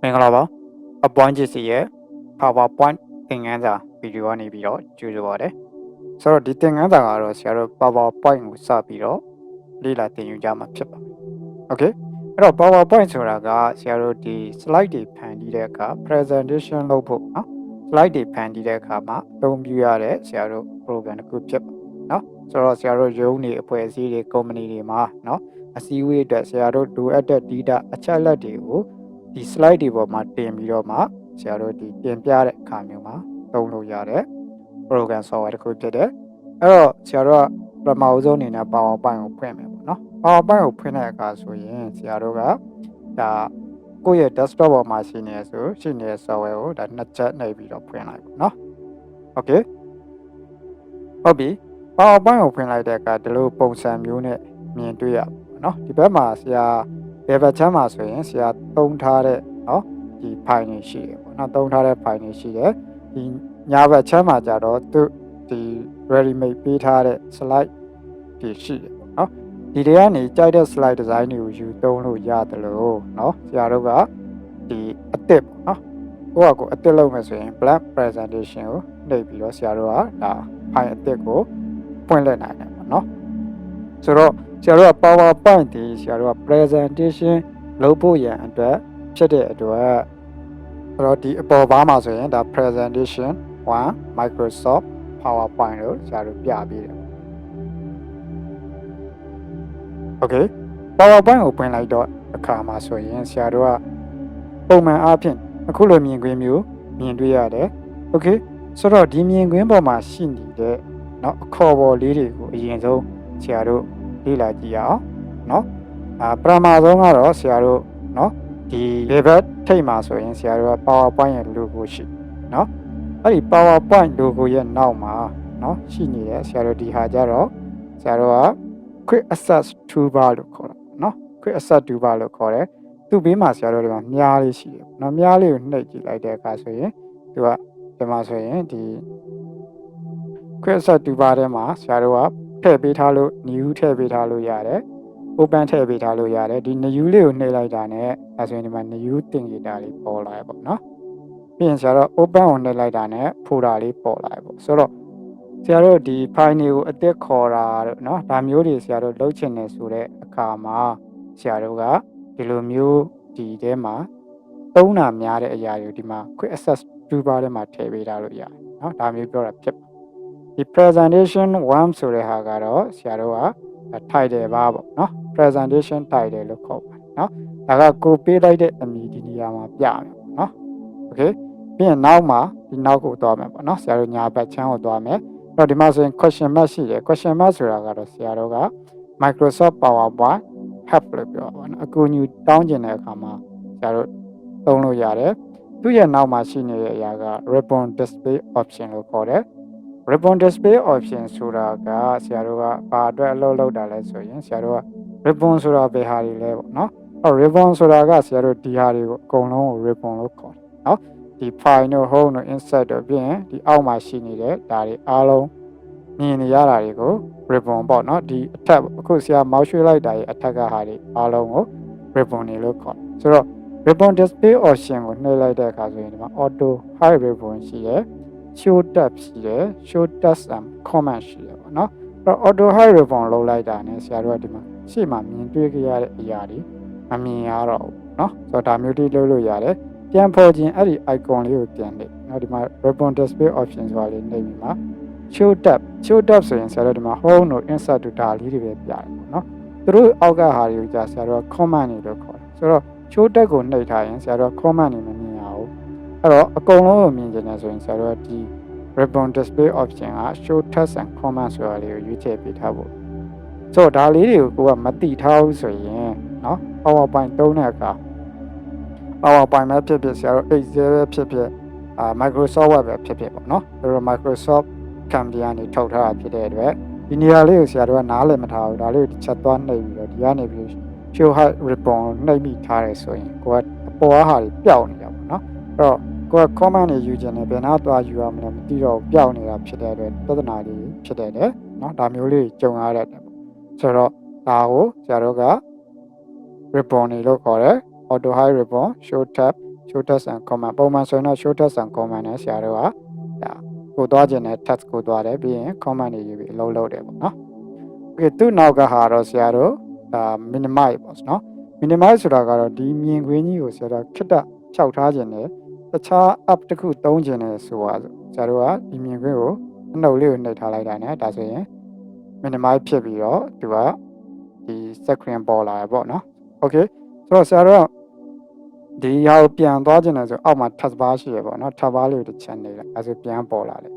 မင်္ဂလာပါအပွိုင်းချစ်စီရဲ့ PowerPoint သင်ခန်းစာဗီဒီယိုကနေပြီးတော့ကြိုဆိုပါရစေဆိုတော့ဒီသင်ခန်းစာကတော့ဆရာတို့ PowerPoint ကိုစပြီးတော့လေ့လာသင်ယူကြမှာဖြစ်ပါတယ် Okay အဲ့တော့ PowerPoint ဆိုတာကဆရာတို့ဒီ slide တွေဖန်တီးတဲ့အခါ presentation လုပ်ဖို့เนาะ slide တွေဖန်တီးတဲ့အခါမှာအသုံးပြုရတဲ့ဆရာတို့ program တစ်ခုဖြစ်ပါเนาะဆိုတော့ဆရာတို့ရုံးတွေအဖွဲ့အစည်းတွေ company တွေမှာเนาะအစည်းအဝေးအတွက်ဆရာတို့လိုအပ်တဲ့ data အချက်အလက်တွေကိုဒီ slide တွေပေါ်မှာတင်ပြီးတော့မှဆရာတို့ဒီတင်ပြတဲ့အခါမျိုးမှာသုံးလို့ရတဲ့ program software တစ်ခုဖြစ်တယ်အဲ့တော့ဆရာတို့ကပထမအဆုံးအနေနဲ့ PowerPoint ကိုဖွင့်မယ်ပေါ့နော် PowerPoint ကိုဖွင့်တဲ့အခါဆိုရင်ဆရာတို့ကဒါကိုယ့်ရဲ့ desktop ပေါ်မှာရှိနေတဲ့ software ကိုဒါနှစ်ချက်နှိပ်ပြီးတော့ဖွင့်လိုက်ပေါ့နော် Okay ဟုတ်ပြီ PowerPoint ကိုဖွင့်လိုက်တဲ့အခါဒီလိုပုံစံမျိုးနဲ့မြင်တွေ့ရပါဘူးเนาะဒီဘက်မှာဆရာ level ချမ်းမှာဆိုရင်ဆရာသုံးထားတဲ့เนาะဒီ file တွေရှိတယ်ပေါ့နော်သုံးထားတဲ့ file တွေရှိတယ်ဒီညာဘက်ချမ်းမှာကြတော့သူဒီ ready made ပေးထားတဲ့ slide တွေရှိတယ်ပေါ့နော်ဒီတွေကနေကြိုက်တဲ့ slide design တွေကိုယူသုံးလို့ရတယ်လို့เนาะဆရာတို့ကဒီအသစ်ပေါ့နော်ကိုယ့်အကိုအသစ်လုပ်မယ်ဆိုရင် blank presentation ကိုနှိပ်ပြီးတော့ဆရာတို့ကဒါ file အသစ်ကိုဖွင့်လှစ်နိုင်တယ်ပေါ့နော်ဆိုတော့ဆရာတို့က PowerPoint ဒီဆရာတို့က presentation လုပ်ဖို့ရန်အတွက်ဖြစ်တဲ့အတွက်အဲ့တော့ဒီအပေါ်ဘားမှာဆိုရင်ဒါ presentation 1 Microsoft PowerPoint လို့ဆရာတို့ပြပေးတယ် Okay PowerPoint ကိုဖွင့်လိုက်တော့အခါမှာဆိုရင်ဆရာတို့ကပုံမှန်အားဖြင့်အခုလိုမြင်ကွင်းမျိုးမြင်တွေ့ရတယ် Okay ဆိုတော့ဒီမြင်ကွင်းပေါ်မှာရှိနေတဲ့เนาะအခေါ်ပေါ်လေးတွေကိုအရင်ဆုံးဆရာတို့လေ့လာကြည့်ရအောင်เนาะပထမဆုံးကတော့ဆရာတို့เนาะဒီ level ထိပ်မှာဆိုရင်ဆရာတို့က PowerPoint ရဲ့ logo ရှိเนาะအဲ့ဒီ PowerPoint logo ရဲ့နောက်မှာเนาะရှိနေတယ်ဆရာတို့ဒီဟာကြတော့ဆရာတို့က Quick Access Toolbar လို့ခေါ်တာเนาะ Quick Access Toolbar လို့ခေါ်တယ်သူ့ဘေးမှာဆရာတို့ဒီမှာမြားလေးရှိတယ်เนาะမြားလေးကိုနှိပ်ကြည့်လိုက်တဲ့အခါဆိုရင်သူကဒီမှာဆိုရင်ဒီ Quick Access Toolbar ထဲမှာဆရာတို့ကထည့်ပေးထားလို့ new ထည့်ပေးထားလို့ရတယ် open ထည့်ပေးထားလို့ရတယ်ဒီ new လေးကိုနှိပ်လိုက်တာနဲ့အဲဆိုရင်ဒီမှာ new သင်္ကေတလေးပေါ်လာရပေါ့နော်ပြီးရင်ဆရာတို့ open ကိုနှိပ်လိုက်တာနဲ့ folder လေးပေါ်လာရပေါ့ဆိုတော့ဆရာတို့ဒီ file တွေကိုအသစ်ခေါ်တာတို့เนาะဒါမျိုးတွေဆရာတို့လုပ်ချင်တယ်ဆိုတဲ့အခါမှာဆရာတို့ကဒီလိုမျိုးဒီထဲမှာသုံးတာများတဲ့အရာတွေကိုဒီမှာ quick access toolbar ထဲမှာထည့်ပေးထားလို့ရတယ်เนาะဒါမျိုးပြောတာဖြစ်ဒီ presentation 1ဆိုတဲ့ဟာကတော့ဆရာတို့က title ပါပေါ့เนาะ presentation title လို့ခေါ်ပါတယ်เนาะဒါကကိုပေးလိုက်တဲ့အမည်ဒီနေရာမှာပြမယ်ပေါ့เนาะ Okay ပြီးရင်နောက်မှာဒီနောက်ကိုသွားမယ်ပေါ့เนาะဆရာတို့ညာဘက်ချမ်းကိုသွားမယ်အဲ့တော့ဒီမှာဆိုရင် question mark ရှိတယ် question mark ဆိုတာကတော့ဆရာတို့က Microsoft PowerPoint help လို့ပြောပါတော့အကူအညီတောင်းကျင်တဲ့အခါမှာဆရာတို့သုံးလို့ရတယ်သူ့ရဲ့နောက်မှာရှိနေတဲ့အရာက ribbon display option လို့ခေါ်တယ်ribbon display option ဆိုတာကဆရာတို့ကဘာအတွက်အလုပ်လုပ်တာလဲဆိုရင်ဆရာတို့က ribbon ဆိုတာဘယ်ဟာတွေလဲပေါ့နော်အဲ့ ribbon ဆိုတာကဆရာတို့ဒီဟာတွေကိုအကုန်လုံးကို ribbon လို့ခေါ်တယ်နော်ဒီ file တို့ home တို့ insert တို့ပြီးရင်ဒီအောက်မှာရှိနေတဲ့ဒါတွေအားလုံးမြင်နေရတာတွေကို ribbon ပေါ့နော်ဒီအထက်အခုဆရာမောက်ရွှေ့လိုက်တာရဲ့အထက်ကဟာတွေအားလုံးကို ribbon တွေလို့ခေါ်တယ်ဆိုတော့ ribbon display option ကိုနှိပ်လိုက်တဲ့အခါဆိုရင်ဒီမှာ auto hide ribbon ရှိတယ်show tab ရှိတယ် show text and comment ရှိတယ်ပေါ့နော်အဲ့တော့ auto hide ribbon လောက်လိုက်တာနဲ့ဆရာတို့ကဒီမှာရှေ့မှာမြင်တွေ့ကြရတဲ့အရာတွေမမြင်ရတော့ဘူးเนาะဆိုတော့ဒါမျိုးတွေလုပ်လို့ရတယ်ပြန်ဖော်ခြင်းအဲ့ဒီ icon လေးကိုပြန်နေเนาะဒီမှာ ribbon display option ဆိုတာလေးနှိပ်ပြီးမှ show tab ဆိုရင်ဆရာတို့ဒီမှာ home တို့ insert တို့ဒါလေးတွေပဲပြတယ်ပေါ့เนาะသူတို့အောက်ကဟာတွေကိုကြာဆရာတို့က comment တွေလို့ခေါ်တယ်ဆိုတော့ show tab ကိုနှိပ်ထားရင်ဆရာတို့က comment တွေမမြင်ရဘူးအဲ့တော့အကုန်လုံးကိုမြင်ချင်တယ်ဆိုရင်ဆရာတို့ကဒီ ribbon display option က show text and comment ဆိုတာလေးကိုရွေးချယ်ပေးထားဖို့ဆိုတော့ဒါလေးတွေကိုကိုကမသိထားဘူးဆိုရင်เนาะ PowerPoint သုံးတဲ့အခါ PowerPoint ပဲဖြစ်ဖြစ်ဆရာတို့ Excel ပဲဖြစ်ဖြစ်Microsoft Word ပဲဖြစ်ဖြစ်ပေါ့เนาะဒါတော့ Microsoft Company ကနေထုတ်ထားတာဖြစ်တဲ့အတွက်ဒီနေရာလေးကိုဆရာတို့ကနားလည်မထားဘူးဒါလေးကိုတစ်ချက်သွားနှိပ်ပြီးတော့ဒီကနေပြီး show hide ribbon နှိပ်မိထားတယ်ဆိုရင်ကိုကအပေါ်အားဟာတွေပျောက်နေတာပေါ့เนาะအဲ့တော့ကိုက comment တွေယူခြင်းနဲ့ဘယ်နာသွားယူရမလဲမသိတော့ပျောက်နေတာဖြစ်တဲ့အတွက်ပြဿနာတွေဖြစ်တယ်เนาะဒါမျိုးလေးကြုံရတဲ့ပေါ့ဆိုတော့ဒါကိုဆရာတို့က ribbon တွေလို့ခေါ်တယ် auto hide ribbon show tab show text and command ပုံမှန်ဆိုရင်တော့ show text and command နဲ့ဆရာတို့ကဒါကိုသွားခြင်းနဲ့ text ကိုသွားတယ်ပြီးရင် command တွေယူပြီးအလုပ်လုပ်တယ်ပေါ့နော် okay သူ့နောက်ကဟာတော့ဆရာတို့ဒါ minimize ပေါ့နော် minimize ဆိုတာကတော့ဒီမြင်ကွင်းကြီးကိုဆရာတို့ခက်တာခြောက်ထားခြင်းနဲ့တခြား app တစ်ခုသုံးခြင်းနဲ့ဆိုပါစို့ဆရာတို့ကဒီမြင်ကွင်းကိုအနှုတ်လေးကိုနှိပ်ထားလိုက်တာနဲ့ဒါဆိုရင် minimize ဖြစ်ပြီးတော့သူကဒီ screen ပေါ်လာရပေါ့နော် okay ဆိုတော့ဆရာတို့ဒီဟာကိုပြန်သွားခြင်းနဲ့ဆိုအောက်မှာ task bar ရှိရပေါ့နော် task bar လေးကိုတစ်ချက်နေလိုက်အဲဆိုပြန်ပေါ်လာတယ်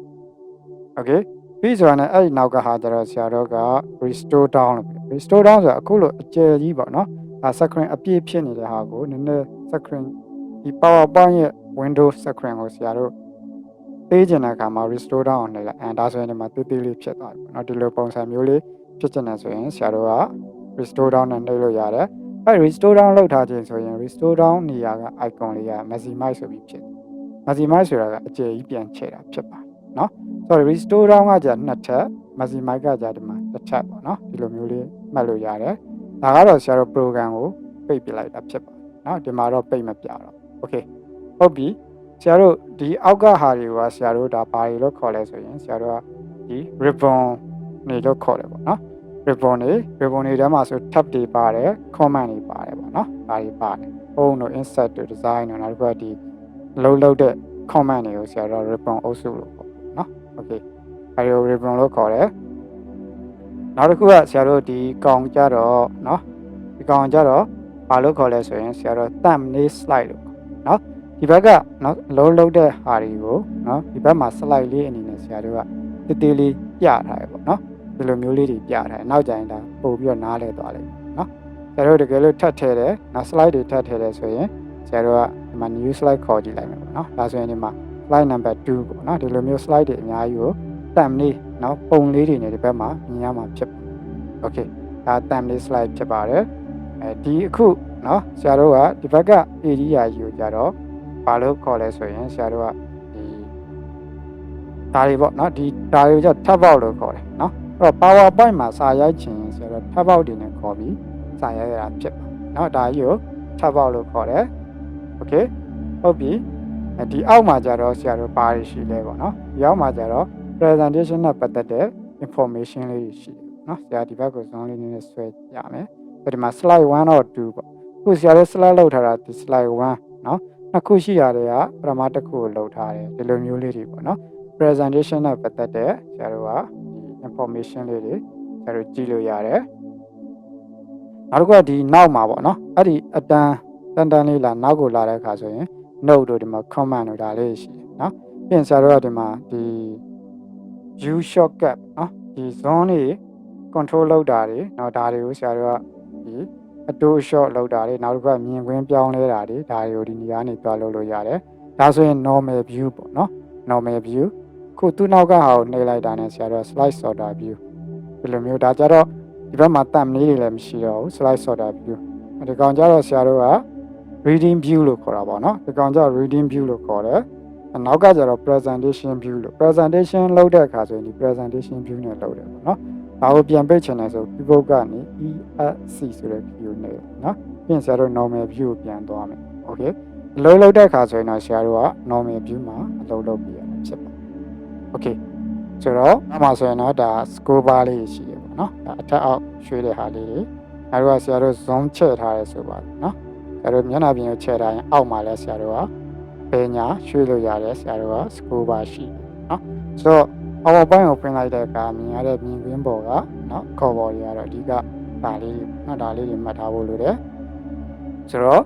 okay ပြီးဆိုရင်အဲ့ဒီနောက်ကဟာကျတော့ဆရာတို့က restore down လို့ restore down ဆိုတာအခုလိုအကျယ်ကြီးပေါ့နော်ဒါ screen အပြည့်ဖြစ်နေတဲ့ဟာကိုနည်းနည်း screen ဒီ PowerPoint ရဲ့ Windows screen ကိုဆရာတို့ပေးခြင်းတဲ့အခါမှာ restore down အောင်နှိပ်လိုက်ဒါဆိုရင်ဒီမှာတေးသေးလေးဖြစ်သွားပြီပေါ့နော်ဒီလိုပုံစံမျိုးလေးဖြစ်ခြင်းနဲ့ဆိုရင်ဆရာတို့က restore down နဲ့နှိပ်လို့ရတယ်အဲ့ restore down လောက်ထားခြင်းဆိုရင် restore down နေရာက icon လေးက maximize ဆိုပြီးဖြစ် maximize ဆိုတာကအကျယ်ကြီးပြန်ချဲ့တာဖြစ်ပါတယ်เนาะဆိုတော့ restore down ကကြာနှစ်ထပ် maximize ကကြာဒီမှာတစ်ထပ်ပေါ့เนาะဒီလိုမျိုးလေးမှတ်လို့ရတယ်ဒါကတော့ဆရာတို့ program ကိုပိတ်ပြလိုက်တာဖြစ်ပါတယ်เนาะဒီမှာတော့ပိတ်မပြတော့ okay ဟုတ်ပြီဆရာတို့ဒီအောက်ကဟာတွေကဆရာတို့ဒါဘာတွေလို့ခေါ်လဲဆိုရင်ဆရာတို့ကဒီ ribbon နေလို့ခေါ်တယ်ပေါ့เนาะ ribbon တွေထဲမှာဆို tab တွေပါတယ် comment တွေပါတယ်ပေါ့เนาะဒါတွေပါတယ် home တို့ insert တို့ design တို့နောက်တစ်ခုကဒီလုံးတဲ့ comment တွေကိုဆရာတို့ ribbon အုပ်စုလို့ပေါ့เนาะ okay အဲဒီ ribbon လို့ခေါ်တယ်နောက်တစ်ခုကဆရာတို့ဒီကောင်ကြတော့เนาะဒီကောင်ကြတော့ဘာလို့ခေါ်လဲဆိုရင်ဆရာတို့ thumbnail slide လို့เนาะဒီဘက်ကเนาะလုံးတဲ့ဟာတွေကိုเนาะဒီဘက်မှာ slide လေးအနေနဲ့ဆရာတို့ကတေးလေးပြထားရပေါ့เนาะဒီလိုမျိုးလေးတွေပြထားတယ်နောက်ကျရင်ဒါပို့ပြီးတော့နားလဲသွားလိမ့်မယ်เนาะဆရာတို့တကယ်လို့ထပ်ထည့်တယ်နောက် slide တွေထပ်ထည့်တယ်ဆိုရင်ဆရာတို့ကဒီမှာ new slide ခေါ်ကြည့်လိုက်မယ်ပေါ့เนาะဒါဆိုရင်ဒီမှာ slide number 2ပေါ့เนาะဒီလိုမျိုး slide တွေအများကြီးကို thumbnail เนาะပုံလေးတွေနဲ့ဒီဘက်မှာမြင်ရမှာဖြစ်ပါတယ် okay ဒါ thumbnail slide ဖြစ်ပါတယ်ဒီအခုเนาะဆရာတို့ကဒီဘက်က area ကြီးကိုကြတော့ဘာလို့ခေါ်လဲဆိုရင်ဆရာတို့ကဒီဒါတွေပေါ့เนาะဒီဒါတွေကိုကြ tab out လို့ခေါ်တယ်เนาะအဲ့တော့ PowerPoint မှာစာရိုက်ချင်ဆရာတို့ tab out တွေနဲ့ခေါ်ပြီးစာရိုက်ရတာဖြစ်ပါတယ်เนาะဒါကြီးကို tab out လို့ခေါ်တယ် okay ဟုတ်ပြီဒီအောက်မှာကြတော့ဆရာတို့ဘာတွေရှိလဲပေါ့เนาะဒီအောက်မှာကြတော့ presentation နဲ့ပတ်သက်တဲ့ information လေးတွေရှိတယ်เนาะဆရာဒီဘက်ကို zone လေးနည်းနည်းဆွဲရမယ်ဒီမှာ slide 1 or 2ပေါ့ခုဆရာတို့ slide လောက်ထားတာဒီ slide 1เนาะနှစ်ခုရှိရတယ်ကပထမတစ်ခုကိုလောက်ထားတယ်ဒီလိုမျိုးလေးတွေပေါ့เนาะ presentation နဲ့ပတ်သက်တဲ့ဆရာတို့ကဒီ information လေးတွေဆရာတို့ကြည့်လို့ရတယ်နောက်တစ်ခုကဒီနောက်မှာပေါ့เนาะအဲ့ဒီအတန်းလေးလာနောက်ကိုလာတဲ့အခါဆိုရင် note တို့ဒီမှာ comment တို့ဒါလေးရှိတယ်เนาะပြီးရင်ဆရာတို့ကဒီမှာဒီ view shortcut เนาะဒီ zone တွေ control လုပ်တာတွေเนาะဒါတွေကိုဆရာတို့ကဒီအတိုး short လောက်တာတွေနောက်တစ်ခုကမြင်ကွင်းပြောင်းလဲတာတွေဒါတွေကိုဒီနေရာနေတွားလုပ်လို့ရတယ်ဒါဆိုရင် normal view ပေါ့เนาะ normal view ခုသူ့နောက်ကဟာကိုနှိပ်လိုက်တာနဲ့ဆရာတို့ slide sorter view ဒီလိုမျိုးဒါကြတော့ဒီဘက်မှာ thumbnail တွေလည်းမရှိတော့ဘူး slide sorter view ဒီကောင်ကြတော့ဆရာတို့က reading view လို့ခေါ်တာပေါ့เนาะဒီကောင်ကြ reading view လို့ခေါ်တယ်နောက်ကကြတော့ presentation view လို့ presentation လုပ်တဲ့အခါဆိုရင်ဒီ presentation view နဲ့လုပ်တယ်ပေါ့เนาะဒါကိုပြန်ပိတ်ချင်တယ်ဆို keyboard ကနေ ESC ဆိုတဲ့ key ကိုနှိပ်เนาะပြီးရင်ဆရာတို့ normal view ကိုပြန်သွားမယ် okay အလုပ်လုပ်တဲ့အခါဆိုရင်တော့ဆရာတို့က normal view မှာအလုပ်လုပ်ပြရမှာဖြစ်ပါတယ် okay ဆိုတော့အမှဆိုရင်တော့ဒါ score bar လေးရှိရပေါ့เนาะဒါအထက်အောက်ရွှေ့တဲ့ဟာလေးတွေအဲဒါကဆရာတို့ zoom ချဲ့ထားရဲဆိုပါเนาะဆရာတို့မျက်နှာပြင်ကိုချဲ့ထားရင်အောက်မှာလဲဆရာတို့ကပညာရွှေ့လို့ရတယ်ဆရာတို့က score bar ရှိတယ်เนาะဆိုတော့PowerPoint ကိုပြင်လိုက်တဲ့အခါမြင်ရတဲ့မြင်ကွင်းပေါ်ကเนาะခေါ်ပေါ်တွေကတော့အဓိကဒါလေးเนาะဒါလေးတွေမှတ်ထားဖို့လိုတယ်ဆိုတော့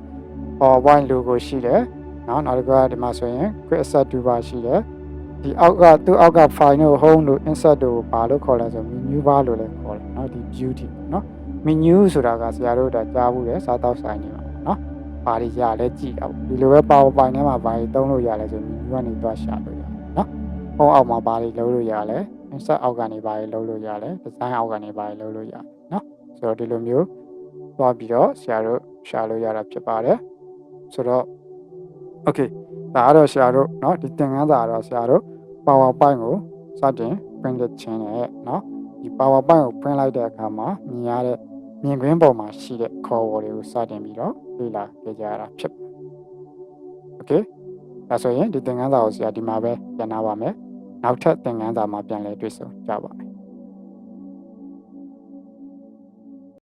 PowerPoint logo ရှိတယ်เนาะနောက်တစ်ခုကဒီမှာဆိုရင် quick access toolbar ရှိတယ်ဒီအောက်ကသူ့အောက်က file တို့ home တို့ insert တို့ဘာလို့ခေါ်လဲဆို menu bar လို့လည်းခေါ်တယ်เนาะဒီ beauty เนาะ menu ဆိုတာကဆရာတို့ဒါကြားဘူးတယ်စားတောက်ဆိုင်နေမှာเนาะဘာတွေရလဲကြည့်တာပေါ့ဒီလိုပဲ PowerPoint ထဲမှာဘာတွေသုံးလို့ရလဲဆို menu ကနေသွားရှာလို့ရတယ်เนาะဟောအောက်မှာဘာတွေလုပ်လို့ရလဲ insert အောက်ကနေဘာတွေလုပ်လို့ရလဲ design အောက်ကနေဘာတွေလုပ်လို့ရလဲเนาะဆိုတော့ဒီလိုမျိုးသွားပြီးတော့ဆရာတို့ရှာလို့ရတာဖြစ်ပါတယ်ဆိုတော့ okay ဒါကတော့ဆရာတို့เนาะဒီသင်ခန်းစာတော့ဆရာတို့ PowerPoint ကိုစတင်ဖွင့်လက်ခြင်းနဲ့เนาะဒီ PowerPoint ကိုဖွင့်လိုက်တဲ့အခါမှာမြင်ရတဲ့မြင်ကွင်းပေါ်မှာရှိတဲ့ခေါ်ဝေါ်တွေကိုစတင်ပြီးတော့လေ့လာကြရတာဖြစ်ပါတယ် Okay ဒါဆိုရင်ဒီသင်ခန်းစာကိုဆရာဒီမှာပဲပြန်နာပါမယ်နောက်ထပ်သင်ခန်းစာမှာပြန်လည်တွေ့ဆုံကြပါမယ်